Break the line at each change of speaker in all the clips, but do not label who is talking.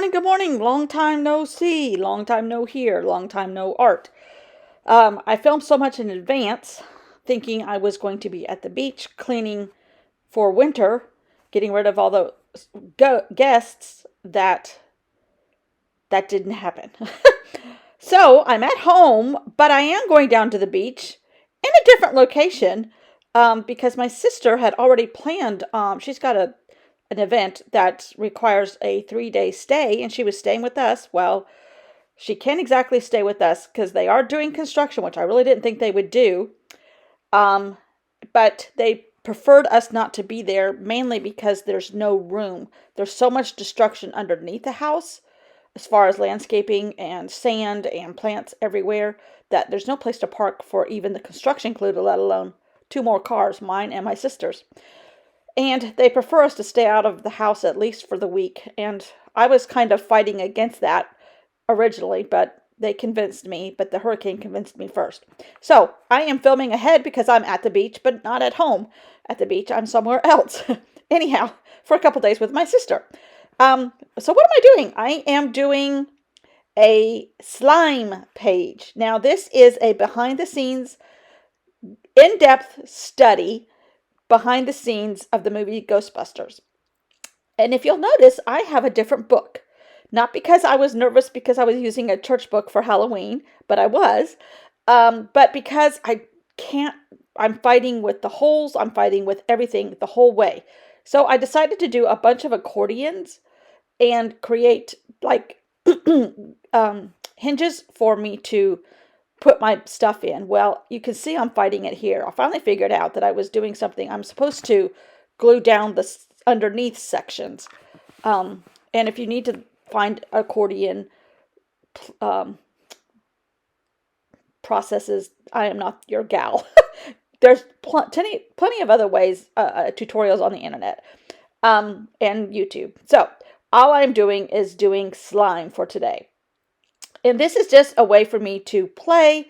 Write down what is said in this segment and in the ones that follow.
Good morning. Long time no see, long time no hear, long time no art. I filmed so much in advance, thinking I was going to be at the beach cleaning for winter, getting rid of all the guests that didn't happen. So I'm at home, but I am going down to the beach in a different location because my sister had already planned. She's got an event that requires a 3-day stay, and she was staying with us. Well, she can't exactly stay with us because they are doing construction, which I really didn't think they would do. Um, but they preferred us not to be there mainly because there's no room. There's so much destruction underneath the house as far as landscaping and sand and plants everywhere that there's no place to park for even the construction crew, let alone two more cars, mine and my sister's. And they prefer us to stay out of the house at least for the week. And I was kind of fighting against that originally, but they convinced me, but the hurricane convinced me first. So I am filming ahead because I'm at the beach, but not at home at the beach. I'm somewhere else. Anyhow, for a couple days with my sister. So what am I doing? I am doing a slime page. Now, this is a behind the scenes, in depth study behind the scenes of the movie Ghostbusters. And if you'll notice, I have a different book. Not because I was nervous because I was using a church book for Halloween, but I was. But because I'm fighting with the holes, I'm fighting with everything the whole way. So I decided to do a bunch of accordions and create like hinges for me to put my stuff in. Well, you can see I'm fighting it here. I finally figured out that I was doing something. I'm supposed to glue down the underneath sections. And if you need to find accordion processes, I am not your gal. There's plenty of other ways, tutorials on the internet and YouTube. So all I'm doing is doing slime for today. And this is just a way for me to play,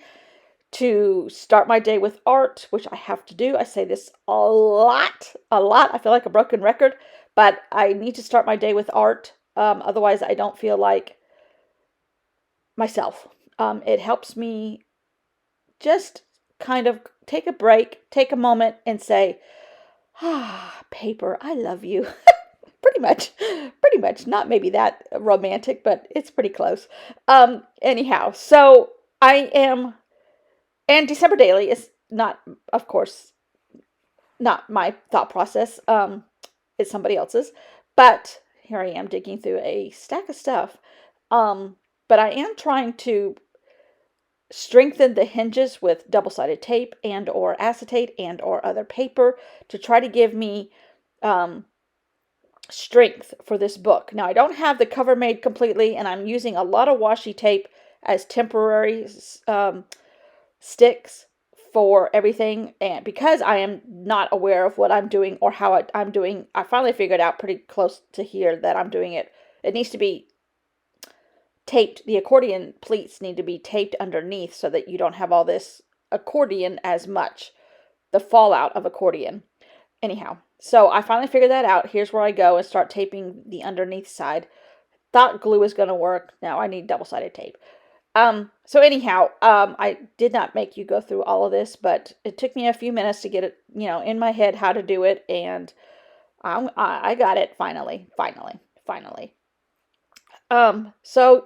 to start my day with art, which I have to do. I say this a lot. I feel like a broken record, but I need to start my day with art. Otherwise, I don't feel like myself. It helps me just kind of take a break, take a moment, and say, paper, I love you. Pretty much. Not maybe that romantic, but it's pretty close. Anyhow, so I am, and December Daily is not, of course, not my thought process. It's somebody else's, but here I am digging through a stack of stuff. But I am trying to strengthen the hinges with double-sided tape and or acetate and or other paper to try to give me strength for this book. Now, I don't have the cover made completely, and I'm using a lot of washi tape as temporary sticks for everything. And because I am not aware of what I'm doing or how I'm doing, I finally figured out pretty close to here that I'm doing it. It needs to be taped. The accordion pleats need to be taped underneath so that you don't have all this accordion as much, the fallout of accordion. Anyhow, so I finally figured that out. Here's where I go and start taping the underneath side. Thought glue was going to work. Now I need double-sided tape. So anyhow, I did not make you go through all of this, but it took me a few minutes to get it, in my head how to do it, and I got it finally. So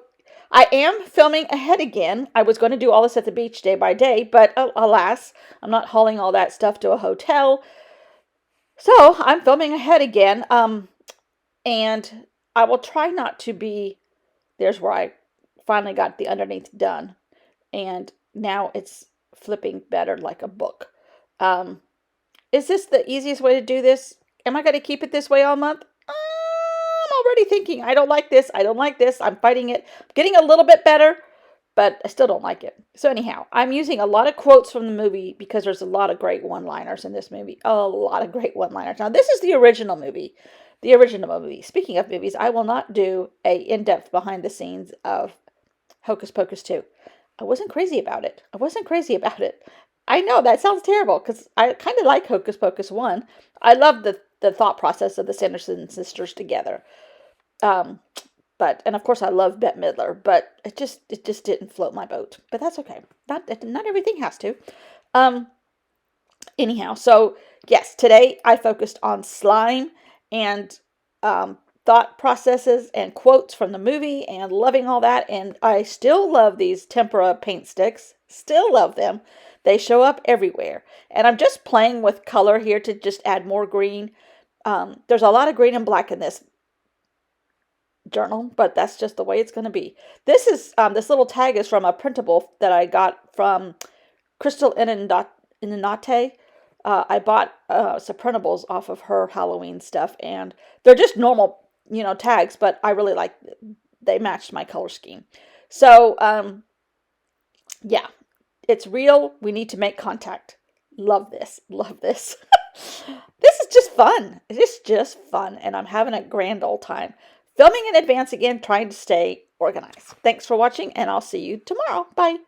I am filming ahead again. I was going to do all this at the beach day by day, but alas, I'm not hauling all that stuff to a hotel. So I'm filming ahead again, and I will try not to be, there's where I finally got the underneath done, and now it's flipping better like a book. Is this the easiest way to do this? Am I going to keep it this way all month? I'm already thinking, I don't like this, I'm fighting it. I'm getting a little bit better, but I still don't like it. So anyhow, I'm using a lot of quotes from the movie because there's a lot of great one-liners in this movie. A lot of great one-liners. Now, this is the original movie. Speaking of movies, I will not do a in-depth behind the scenes of Hocus Pocus 2. I wasn't crazy about it. I know that sounds terrible because I kind of like Hocus Pocus 1. I love the thought process of the Sanderson sisters together. But and of course I love Bette Midler, but it just didn't float my boat. But that's okay. Not everything has to. Um, Anyhow, so yes, today I focused on slime and thought processes and quotes from the movie and loving all that. And I still love these tempera paint sticks. Still love them. They show up everywhere. And I'm just playing with color here to just add more green. There's a lot of green and black in this journal, but that's just the way it's going to be. This little tag is from a printable that I got from Crystal Inanate. I bought some printables off of her Halloween stuff, and they're just normal, tags, but I really like, they matched my color scheme. So, yeah, it's real. We need to make contact. Love this. Love this. This is just fun. It's just fun, and I'm having a grand old time. Filming in advance again, trying to stay organized. Thanks for watching, and I'll see you tomorrow. Bye.